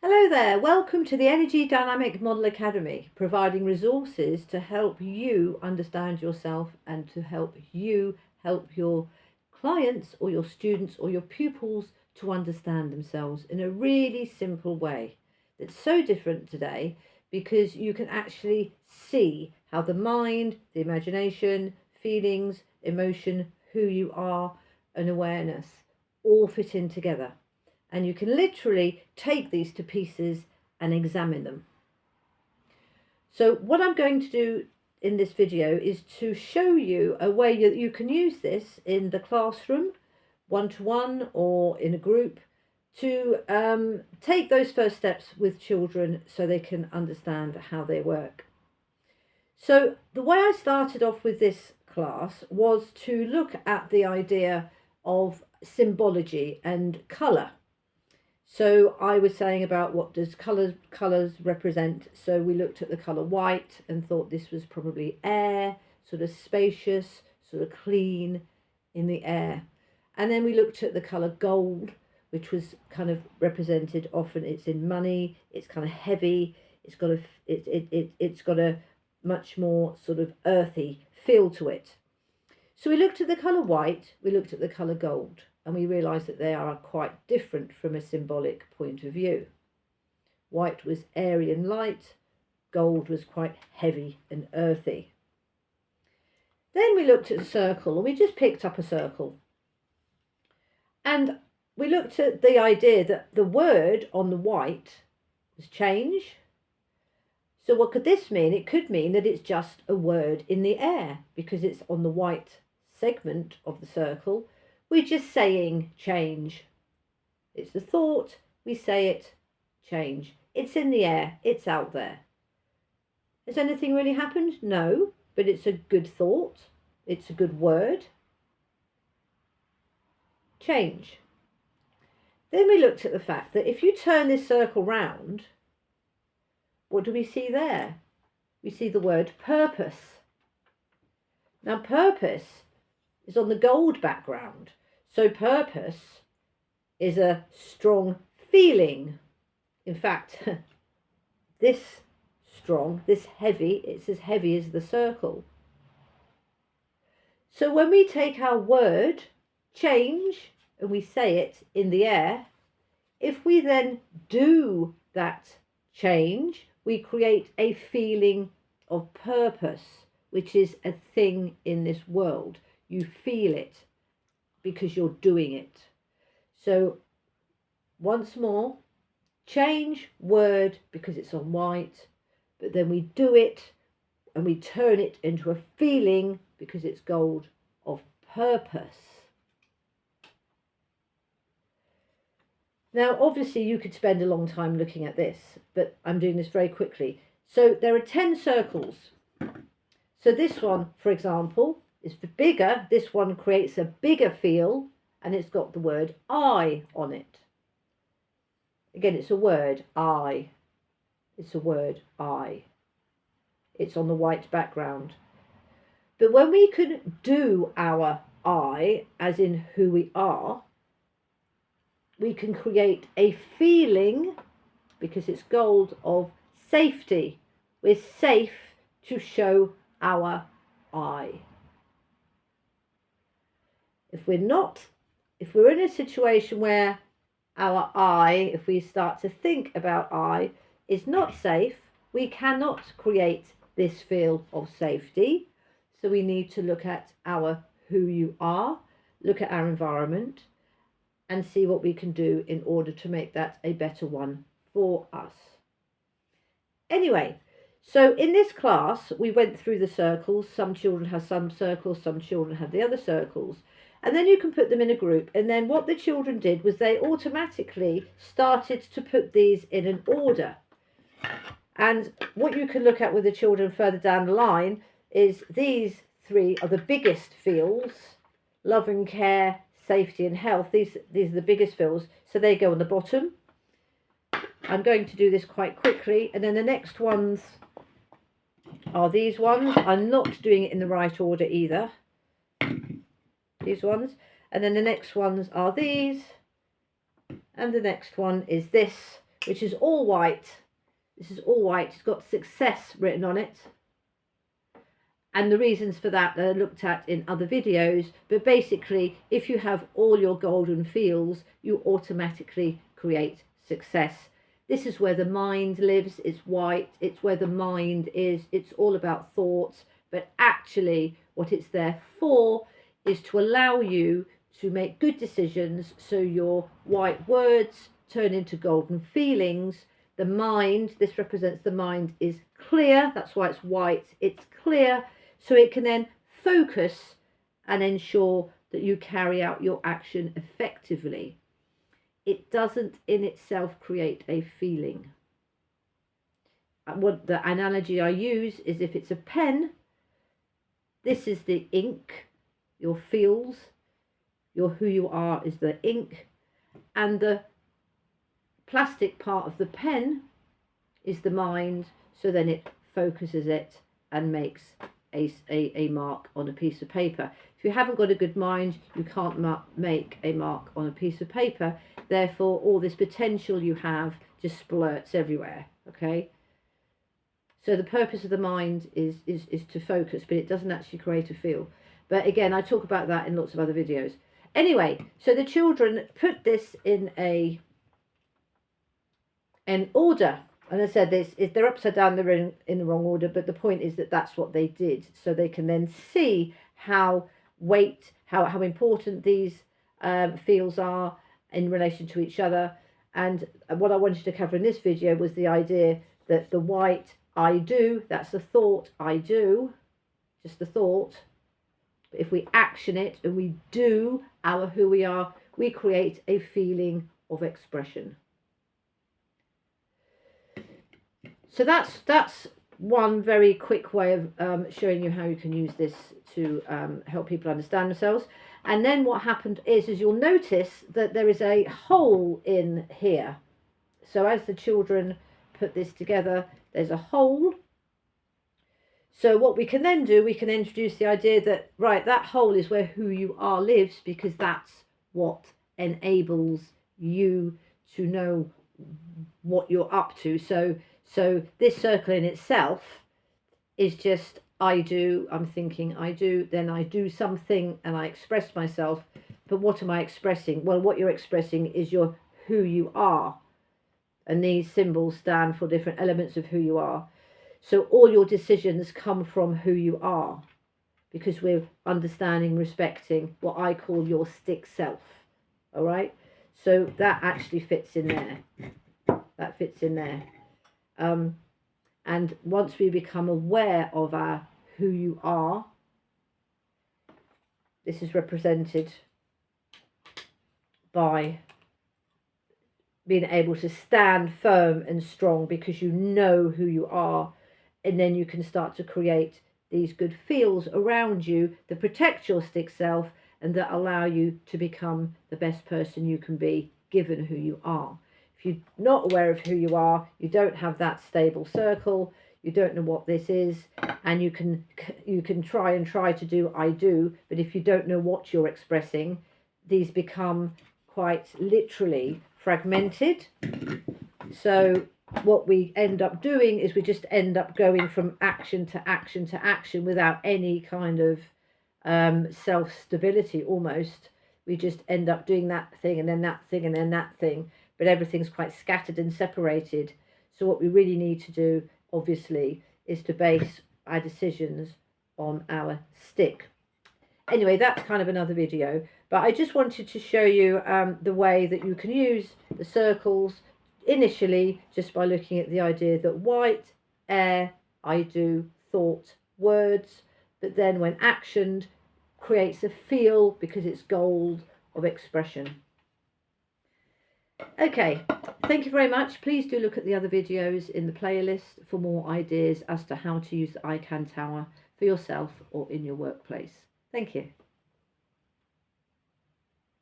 Hello there, welcome to the Energy Dynamic Model Academy, providing resources to help you understand yourself and to help you help your clients or your students or your pupils to understand themselves in a really simple way. That's so different today because you can actually see how the mind, the imagination, feelings, emotion, who you are, and awareness all fit in together. And you can literally take these to pieces and examine them. So what I'm going to do in this video is to show you a way that you can use this in the classroom, one-to-one or in a group, to take those first steps with children so they can understand how they work. So the way I started off with this class was to look at the idea of symbology and colour. So I was saying about what does colours represent. So we looked at the colour white and thought this was probably air, sort of spacious, sort of clean in the air. And then we looked at the colour gold, which was kind of represented often. It's in money. It's kind of heavy. It's got a much more sort of earthy feel to it. So we looked at the colour white. We looked at the colour gold. And we realised that they are quite different from a symbolic point of view. White was airy and light, gold was quite heavy and earthy. Then we looked at a circle, and we just picked up a circle. And we looked at the idea that the word on the white was change. So what could this mean? It could mean that it's just a word in the air because it's on the white segment of the circle. We're just saying change. It's the thought, we say it, change. It's in the air, it's out there. Has anything really happened? No, but it's a good thought. It's a good word. Change. Then we looked at the fact that if you turn this circle round, what do we see there? We see the word purpose. Now purpose is on the gold background. So purpose is a strong feeling. In fact, this strong, this heavy, it's as heavy as the circle. So when we take our word, change, and we say it in the air, if we then do that change, we create a feeling of purpose, which is a thing in this world. You feel it because you're doing it. So once more, change word because it's on white, but then we do it and we turn it into a feeling because it's gold of purpose. Now, obviously, you could spend a long time looking at this, but I'm doing this very quickly. So there are 10 circles. So this one, for example, is bigger. This one creates a bigger feel, and it's got the word I on it. Again, it's a word, I. It's a word, I. It's on the white background. But when we can do our I, as in who we are, we can create a feeling, because it's gold, of safety. We're safe to show our I. If we're in a situation where our I, if we start to think about I, is not safe, we cannot create this feel of safety. So we need to look at our who you are, look at our environment, and see what we can do in order to make that a better one for us. Anyway, so in this class, we went through the circles. Some children have some circles, some children have the other circles. And then you can put them in a group. And then what the children did was they automatically started to put these in an order. And what you can look at with the children further down the line is these three are the biggest feels: love and care, safety and health. These are the biggest feels. So they go on the bottom. I'm going to do this quite quickly. And then the next ones are these ones. I'm not doing it in the right order either. These ones, and then the next ones are these, and the next one is this, which is all white. This is all white. It's got success written on it. And the reasons for that are looked at in other videos. But basically, if you have all your golden fields, you automatically create success. This is where the mind lives. It's white. It's where the mind is. It's all about thoughts. But actually, what it's there for is to allow you to make good decisions, so your white words turn into golden feelings. The mind, this represents the mind, is clear. That's why it's white. It's clear, so it can then focus and ensure that you carry out your action effectively. It doesn't in itself create a feeling. What the analogy I use is, if it's a pen, this is the ink, your feels, your who you are is the ink, and the plastic part of the pen is the mind, so then it focuses it and makes a mark on a piece of paper. If you haven't got a good mind, you can't make a mark on a piece of paper. Therefore, all this potential you have just splurts everywhere. Okay. So the purpose of the mind is to focus, but it doesn't actually create a feel. But again, I talk about that in lots of other videos. Anyway, so the children put this in an order. And I said this, they're upside down, they're in the wrong order, but the point is that that's what they did. So they can then see how important these fields are in relation to each other. And what I wanted to cover in this video was the idea that the white I do, that's the thought I do, just the thought. But if we action it and we do our who we are, we create a feeling of expression. So that's one very quick way of showing you how you can use this to help people understand themselves. And then what happened is you'll notice that there is a hole in here. So as the children put this together, there's a hole. So what we can then do, we can introduce the idea that, right, that hole is where who you are lives, because that's what enables you to know what you're up to. So this circle in itself is just I do, I'm thinking I do, then I do something and I express myself. But what am I expressing? Well, what you're expressing is your who you are. And these symbols stand for different elements of who you are. So all your decisions come from who you are, because we're understanding, respecting what I call your stick self. All right. So that actually fits in there. That fits in there. And once we become aware of our who you are, this is represented by being able to stand firm and strong because you know who you are, and then you can start to create these good feels around you that protect your stick self and that allow you to become the best person you can be given who you are. If you're not aware of who you are, you don't have that stable circle, you don't know what this is, and you can try to do I do, but if you don't know what you're expressing, these become quite literally fragmented. So what we end up doing is we just end up going from action to action to action without any kind of self-stability almost. We just end up doing that thing and then that thing and then that thing, but everything's quite scattered and separated. So what we really need to do, obviously, is to base our decisions on our stick. Anyway, that's kind of another video, but I just wanted to show you the way that you can use the circles initially just by looking at the idea that white, air, I do, thought, words, but then when actioned creates a feel because it's gold of expression. Okay, thank you very much. Please do look at the other videos in the playlist for more ideas as to how to use the I Can Tower for yourself or in your workplace. Thank you.